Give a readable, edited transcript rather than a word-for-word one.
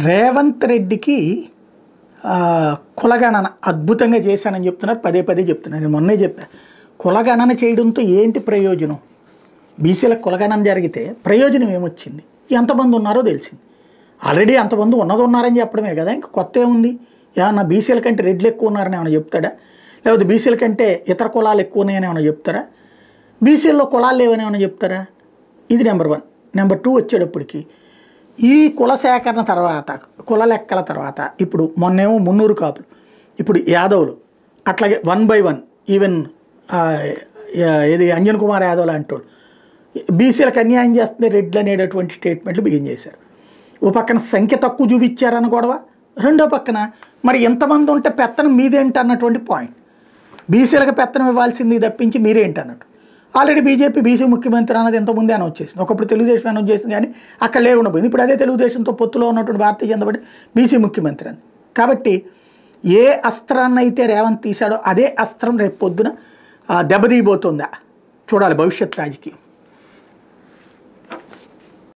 రేవంత్ రెడ్డికి కులగణన అద్భుతంగా చేశానని చెప్తున్నారు, పదే పదే చెప్తున్నారు. నేను మొన్నే చెప్పాను, కులగణన చేయడంతో ఏంటి ప్రయోజనం? బీసీలకు కులగణన జరిగితే ప్రయోజనం ఏమొచ్చింది? ఎంతమంది ఉన్నారో తెలిసింది. ఆల్రెడీ అంతమంది ఉన్నారని చెప్పడమే కదా, ఇంకా కొత్త ఏముంది? ఏమన్నా బీసీల కంటే రెడ్లు ఎక్కువ ఉన్నారని ఏమైనా చెప్తాడా? లేకపోతే బీసీల కంటే ఇతర కులాలు ఎక్కువ ఉన్నాయని ఏమైనా చెప్తారా? బీసీల్లో కులాలు లేవని ఏమైనా చెప్తారా? ఇది నెంబర్ 1. నెంబర్ 2 వచ్చేటప్పటికి ఈ కుల సేకరణ తర్వాత, కుల లెక్కల తర్వాత, ఇప్పుడు మొన్నేమో 300 కాపులు, ఇప్పుడు యాదవులు, అట్లాగే 1 by 1 ఈవెన్ ఇది అంజన్ కుమార్ యాదవ్ లాంటి వాళ్ళు బీసీలకు అన్యాయం చేస్తుంది రెడ్లు అనేటటువంటి స్టేట్మెంట్లు బిగిన్ చేశారు. ఓ పక్కన సంఖ్య తక్కువ చూపించారని గొడవ, రెండో పక్కన మరి ఎంతమంది ఉంటే పెత్తనం మీదేంటి అన్నటువంటి పాయింట్. బీసీలకు పెత్తనం ఇవ్వాల్సింది తప్పించి మీరేంటి అన్నట్టు. ఆల్రెడీ బీజేపీ బీసీ ముఖ్యమంత్రి అన్నది ఎంతమంది అనౌన్స్ చేసింది. ఒకప్పుడు తెలుగుదేశం అనౌన్స్ చేసింది, కానీ అక్కడ లేకుండా పోయింది. ఇప్పుడు అదే తెలుగుదేశంతో పొత్తులో ఉన్నటువంటి భారతీయ జనతా పార్టీ బీసీ ముఖ్యమంత్రి అని. కాబట్టి ఏ అస్త్రాన్ని అయితే రేవంత్ తీశాడో అదే అస్త్రం రేపు పొద్దున దెబ్బతీయబోతుందా చూడాలి భవిష్యత్ రాజకీయం.